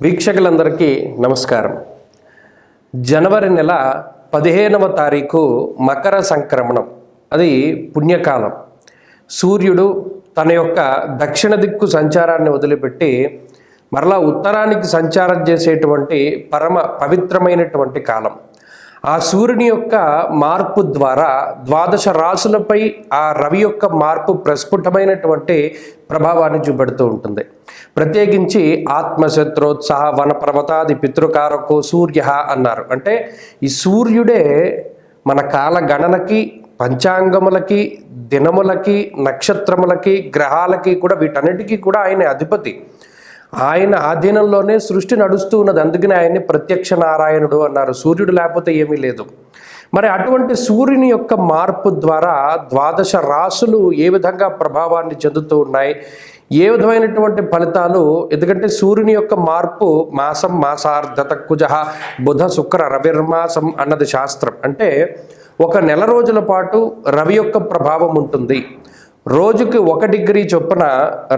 వీక్షకులందరికీ నమస్కారం. జనవరి నెల 15వ తారీఖు మకర సంక్రమణం. అది పుణ్యకాలం. సూర్యుడు తన యొక్క దక్షిణ దిక్కు సంచారాన్ని వదిలిపెట్టి మరలా ఉత్తరానికి సంచారం చేసేటువంటి పరమ పవిత్రమైనటువంటి కాలం. ఆ సూర్యుని యొక్క మార్పు ద్వారా ద్వాదశ రాశులపై ఆ రవి యొక్క మార్పు ప్రస్ఫుటమైనటువంటి ప్రభావాన్ని చూపెడుతూ ఉంటుంది. ప్రత్యేకించి ఆత్మశత్రోత్సాహ వన పర్వతాది పితృకారకో సూర్య అన్నారు. అంటే ఈ సూర్యుడే మన కాల గణనకి, పంచాంగములకి, దినములకి, నక్షత్రములకి, గ్రహాలకి కూడా వీటన్నిటికీ కూడా ఆయన అధిపతి. ఆయన ఆధీనంలోనే సృష్టి నడుస్తూ ఉన్నది. అందుకనే ఆయన్ని ప్రత్యక్ష నారాయణుడు అన్నారు. సూర్యుడు లేకపోతే ఏమీ లేదు. మరి అటువంటి సూర్యుని యొక్క మార్పు ద్వారా ద్వాదశ రాశులు ఏ విధంగా ప్రభావాన్ని చెందుతూ ఉన్నాయి, ఏ విధమైనటువంటి ఫలితాలు. ఎందుకంటే సూర్యుని యొక్క మార్పు మాసం మాసార్ధత కుజ బుధ శుక్ర రవిర్మాసం అన్నది శాస్త్రం. అంటే ఒక నెల రోజుల పాటు రవి యొక్క ప్రభావం ఉంటుంది. రోజుకి 1 డిగ్రీ చొప్పున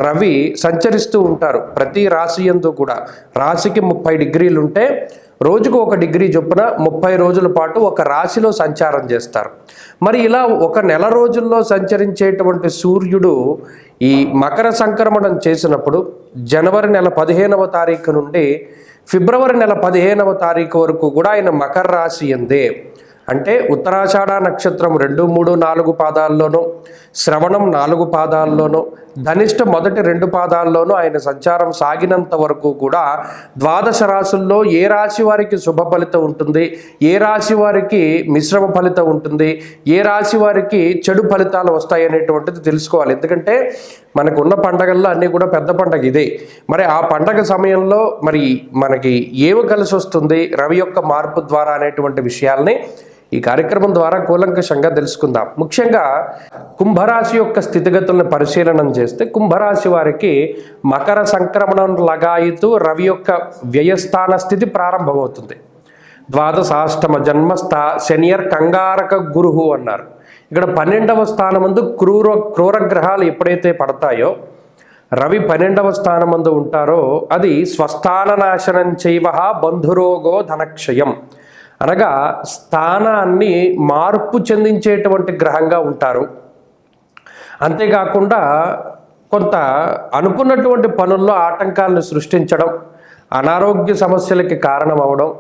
రవి సంచరిస్తూ ఉంటారు ప్రతి రాశి యందు కూడా. రాశికి 30 డిగ్రీలు ఉంటే రోజుకు 1 డిగ్రీ చొప్పున 30 రోజుల పాటు ఒక రాశిలో సంచారం చేస్తారు. మరి ఇలా ఒక నెల రోజుల్లో సంచరించేటువంటి సూర్యుడు ఈ మకర సంక్రమణం చేసినప్పుడు జనవరి నెల 15వ తారీఖు నుండి ఫిబ్రవరి నెల 15వ తారీఖు వరకు కూడా ఆయన మకర రాశి యందే, అంటే ఉత్తరాషాఢ నక్షత్రం 2, 3, 4 పాదాల్లోనూ, శ్రవణం 4 పాదాల్లోనూ, ధనిష్ట మొదటి 2 పాదాల్లోనూ ఆయన సంచారం సాగినంత వరకు కూడా ద్వాదశ రాశుల్లో ఏ రాశి వారికి శుభ ఫలితం ఉంటుంది, ఏ రాశి వారికి మిశ్రమ ఫలితం ఉంటుంది, ఏ రాశి వారికి చెడు ఫలితాలు వస్తాయి అనేటువంటిది తెలుసుకోవాలి. ఎందుకంటే మనకున్న పండగల్లో అన్నీ కూడా పెద్ద పండగ ఇదే. మరి ఆ పండగ సమయంలో మరి మనకి ఏమి కలిసి వస్తుంది రవి యొక్క మార్పు ద్వారా అనేటువంటి విషయాల్ని ఈ కార్యక్రమం ద్వారా కూలంకషంగా తెలుసుకుందాం. ముఖ్యంగా కుంభరాశి యొక్క స్థితిగతులను పరిశీలనం చేస్తే కుంభరాశి వారికి మకర సంక్రమణం లగాయితూ రవి యొక్క వ్యయస్థాన స్థితి ప్రారంభమవుతుంది. ద్వాదశాష్టమ జన్మస్థ శనియర్ కంగారక గురువు అన్నారు. ఇక్కడ 12వ స్థానమందు క్రూరగ్రహాలు ఎప్పుడైతే పడతాయో, రవి 12వ స్థానమందు ఉంటారో అది స్వస్థాన నాశనం చైవ బంధురోగో ధనక్షయం, అనగా స్థానాన్ని మార్పు చెందించేటువంటి గ్రహంగా ఉంటారు. అంతేకాకుండా కొంత అనుకున్నటువంటి పనుల్లో ఆటంకాలను సృష్టించడం, అనారోగ్య సమస్యలకి కారణం అవడం,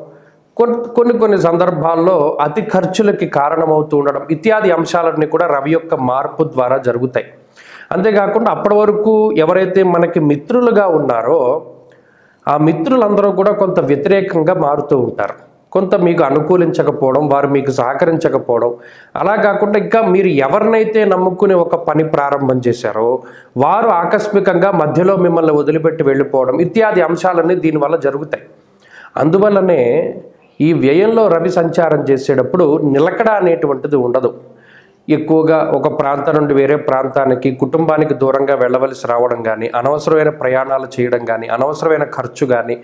కొన్ని సందర్భాల్లో అతి ఖర్చులకి కారణమవుతూ ఉండడం ఇత్యాది అంశాలన్నీ కూడా రవి యొక్క మార్పు ద్వారా జరుగుతాయి. అంతేకాకుండా అప్పటి వరకు ఎవరైతే మనకి మిత్రులుగా ఉన్నారో ఆ మిత్రులందరూ కూడా కొంత వ్యతిరేకంగా మారుతూ ఉంటారు. కొంత మీకు అనుకూలించకపోవడం, వారు మీకు సహకరించకపోవడం, అలా కాకుండా ఇంకా మీరు ఎవరినైతే నమ్ముకుని ఒక పని ప్రారంభం చేశారో వారు ఆకస్మికంగా మధ్యలో మిమ్మల్ని వదిలిపెట్టి వెళ్ళిపోవడం ఇత్యాది అంశాలన్నీ దీనివల్ల జరుగుతాయి. అందువల్లనే ఈ వ్యయంలో రవి సంచారం చేసేటప్పుడు నిలకడ అనేటువంటిది ఉండదు. ఎక్కువగా ఒక ప్రాంతం నుండి వేరే ప్రాంతానికి కుటుంబానికి దూరంగా వెళ్ళవలసి రావడం కానీ, అనవసరమైన ప్రయాణాలు చేయడం కానీ, అనవసరమైన ఖర్చు కానీ,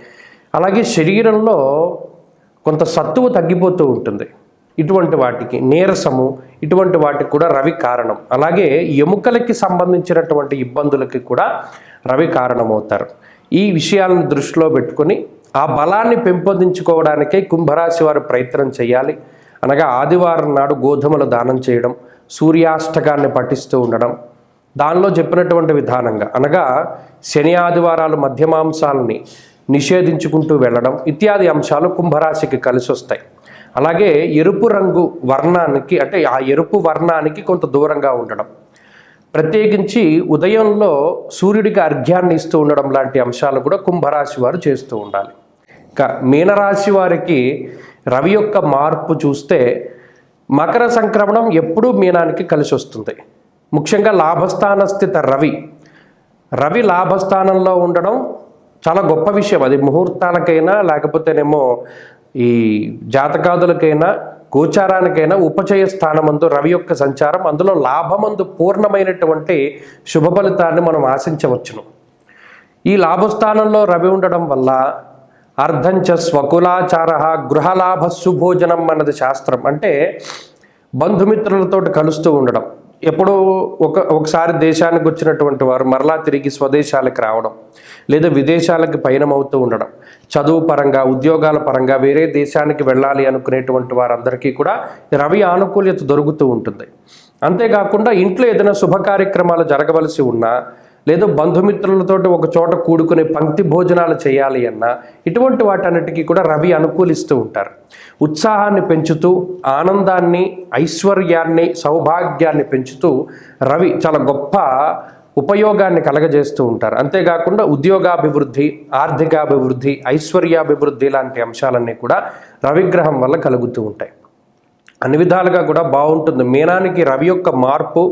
అలాగే శరీరంలో కొంత సత్తువ తగ్గిపోతూ ఉంటుంది. ఇటువంటి వాటికి నీరసము, ఇటువంటి వాటికి కూడా రవి కారణం. అలాగే ఎముకలకి సంబంధించినటువంటి ఇబ్బందులకి కూడా రవి కారణమవుతారు. ఈ విషయాలను దృష్టిలో పెట్టుకొని ఆ బలాన్ని పెంపొందించుకోవడానికే కుంభరాశి వారు ప్రయత్నం చేయాలి. అనగా ఆదివారం నాడు గోధుమలు దానం చేయడం, సూర్యాష్టకాన్ని పఠిస్తూ ఉండడం, దానిలో చెప్పినటువంటి విధానంగా అనగా శని ఆదివారాలు మధ్యమాంసాలని నిషేధించుకుంటూ వెళ్ళడం ఇత్యాది అంశాలు కుంభరాశికి కలిసి వస్తాయి. అలాగే ఎరుపు రంగు వర్ణానికి, అంటే ఆ ఎరుపు వర్ణానికి కొంత దూరంగా ఉండడం, ప్రత్యేకించి ఉదయంలో సూర్యుడికి అర్ఘ్యాన్ని ఇస్తూ ఉండడం లాంటి అంశాలు కూడా కుంభరాశి వారు చేస్తూ ఉండాలి. ఇక మీనరాశి వారికి రవి యొక్క మార్పు చూస్తే మకర సంక్రమణం ఎప్పుడూ మీనానికి కలిసి వస్తుంది. ముఖ్యంగా లాభస్థాన స్థిత రవి లాభస్థానంలో ఉండడం చాలా గొప్ప విషయం. అది ముహూర్తాలకైనా లేకపోతేనేమో ఈ జాతకాదులకైనా గోచారానికైనా ఉపచయ స్థానమందు రవి యొక్క సంచారం, అందులో లాభమందు పూర్ణమైనటువంటి శుభ ఫలితాన్ని మనం ఆశించవచ్చును. ఈ లాభస్థానంలో రవి ఉండడం వల్ల అర్ధంచ స్వకులాచార గృహలాభ సుభోజనం అన్నది శాస్త్రం. అంటే బంధుమిత్రులతో కలుస్తూ ఉండడం, ఎప్పుడో ఒకసారి దేశానికి వచ్చినటువంటి వారు మరలా తిరిగి స్వదేశాలకు రావడం, లేదా విదేశాలకు పయనమవుతూ ఉండడం, చదువు పరంగా ఉద్యోగాల పరంగా వేరే దేశానికి వెళ్ళాలి అనుకునేటువంటి వారందరికీ కూడా రవి ఆనుకూల్యత దొరుకుతూ ఉంటుంది. అంతేకాకుండా ఇంట్లో ఏదైనా శుభ కార్యక్రమాలు జరగవలసి ఉన్నా, లేదా బంధుమిత్రులతోటి ఒక చోట కూడుకునే పంక్తి భోజనాలు చేయాలి అన్నా, ఇటువంటి వాటన్నిటికీ కూడా రవి అనుకూలిస్తూ ఉంటారు. ఉత్సాహాన్ని పెంచుతూ, ఆనందాన్ని, ఐశ్వర్యాన్ని, సౌభాగ్యాన్ని పెంచుతూ రవి చాలా గొప్ప ఉపయోగాన్ని కలగజేస్తూ ఉంటారు. అంతేకాకుండా ఉద్యోగాభివృద్ధి, ఆర్థికాభివృద్ధి, ఐశ్వర్యాభివృద్ధి లాంటి అంశాలన్నీ కూడా రవిగ్రహం వల్ల కలుగుతూ ఉంటాయి. అన్ని విధాలుగా కూడా బాగుంటుంది. మీనానికి రవి యొక్క మార్పు,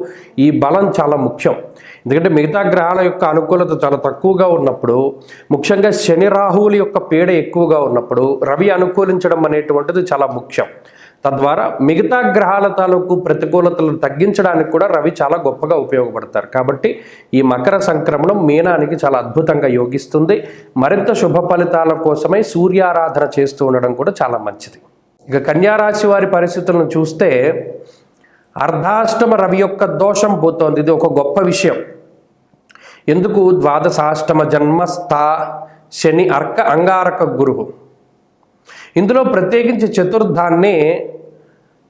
ఈ బలం చాలా ముఖ్యం. ఎందుకంటే మిగతా గ్రహాల యొక్క అనుకూలత చాలా తక్కువగా ఉన్నప్పుడు, ముఖ్యంగా శని రాహువుల యొక్క పీడ ఎక్కువగా ఉన్నప్పుడు రవి అనుకూలించడం అనేటువంటిది చాలా ముఖ్యం. తద్వారా మిగతా గ్రహాల తాలూకు ప్రతికూలతలను తగ్గించడానికి కూడా రవి చాలా గొప్పగా ఉపయోగపడతారు. కాబట్టి ఈ మకర సంక్రమణం మీనానికి చాలా అద్భుతంగా యోగిస్తుంది. మరింత శుభ ఫలితాల కోసమై సూర్యారాధన చేస్తూ ఉండడం కూడా చాలా మంచిది. ఇక కన్యారాశి వారి పరిస్థితులను చూస్తే అర్ధాష్టమ రవి యొక్క దోషం పోతోంది. ఇది ఒక గొప్ప విషయం. ఎందుకు? ద్వాదశాష్టమ జన్మస్థ శని అర్క అంగారక గురువు. ఇందులో ప్రత్యేకించి చతుర్థాన్ని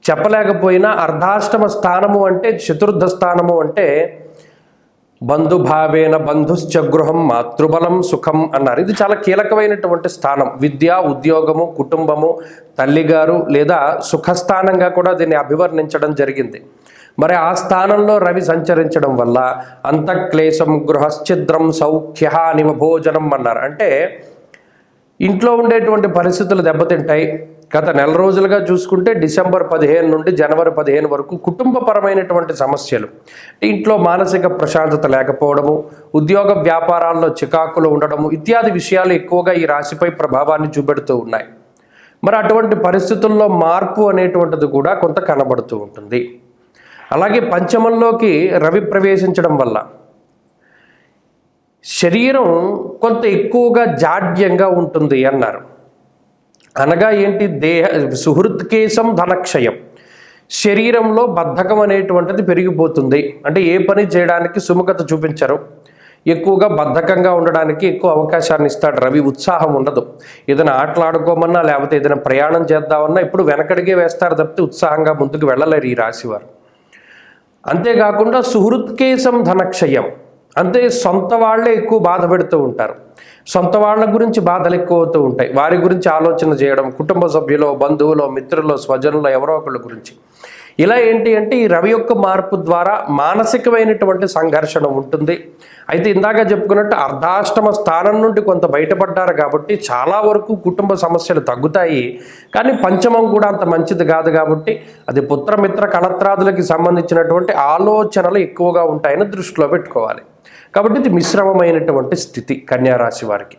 చెప్పలేకపోయినా అర్ధాష్టమ స్థానము అంటే, చతుర్థ స్థానము అంటే బంధుభావేన బంధుశ్చ గృహం మాతృబలం సుఖం అన్నారు. ఇది చాలా కీలకమైనటువంటి స్థానం. విద్య, ఉద్యోగము, కుటుంబము, తల్లిగారు లేదా సుఖస్థానంగా కూడా దీన్ని అభివర్ణించడం జరిగింది. మరి ఆ స్థానంలో రవి సంచరించడం వల్ల అంతఃక్లేశం గృహశ్చిద్రం సౌఖ్య నిమభోజనం అన్నారు. అంటే ఇంట్లో ఉండేటువంటి పరిస్థితులు దెబ్బతింటాయి. గత నెల రోజులుగా చూసుకుంటే డిసెంబర్ 15 నుండి జనవరి 15 వరకు కుటుంబపరమైనటువంటి సమస్యలు, ఇంట్లో మానసిక ప్రశాంతత లేకపోవడము, ఉద్యోగ వ్యాపారాల్లో చికాకులు ఉండడము ఇత్యాది విషయాలు ఎక్కువగా ఈ రాశిపై ప్రభావాన్ని చూపెడుతూ ఉన్నాయి. మరి అటువంటి పరిస్థితుల్లో మార్పు అనేటువంటిది కూడా కొంత కనబడుతూ ఉంటుంది. అలాగే పంచమంలోకి రవి ప్రవేశించడం వల్ల శరీరం కొంత ఎక్కువగా జాడ్యంగా ఉంటుంది అన్నారు. అనగా ఏంటి? సుహృత్కేశం ధనక్షయం. శరీరంలో బద్ధకం అనేటువంటిది పెరిగిపోతుంది. అంటే ఏ పని చేయడానికి సుముఖత చూపించరు, ఎక్కువగా బద్ధకంగా ఉండడానికి ఎక్కువ అవకాశాన్ని ఇస్తాడు రవి. ఉత్సాహం ఉండదు. ఏదైనా ఆటలాడుకోమన్నా లేకపోతే ఏదైనా ప్రయాణం చేద్దామన్నా ఇప్పుడు వెనకడిగే వేస్తారు తప్పితే ఉత్సాహంగా ముందుకు వెళ్ళలేరు ఈ రాశివారు. అంతేకాకుండా సుహృత్కేశం ధనక్షయం అంటే సొంత వాళ్ళే ఎక్కువ బాధ పెడుతూ ఉంటారు. సొంత వాళ్ళ గురించి బాధలు ఎక్కువ అవుతూ ఉంటాయి. వారి గురించి ఆలోచన చేయడం, కుటుంబ సభ్యులు, బంధువులు, మిత్రులు, స్వజనులు ఎవరో ఒకళ్ళ గురించి. ఇలా ఏంటి అంటే ఈ రవి యొక్క మార్పు ద్వారా మానసికమైనటువంటి సంఘర్షణ ఉంటుంది. అయితే ఇందాక చెప్పుకున్నట్టు అర్ధాష్టమ స్థానం నుండి కొంత బయటపడ్డారు కాబట్టి చాలా వరకు కుటుంబ సమస్యలు తగ్గుతాయి. కానీ పంచమం కూడా అంత మంచిది కాదు కాబట్టి అది పుత్రమిత్ర కళత్రాదులకి సంబంధించినటువంటి ఆలోచనలు ఎక్కువగా ఉంటాయని దృష్టిలో పెట్టుకోవాలి. కాబట్టి ఇది మిశ్రమమైనటువంటి స్థితి కన్యారాశి వారికి.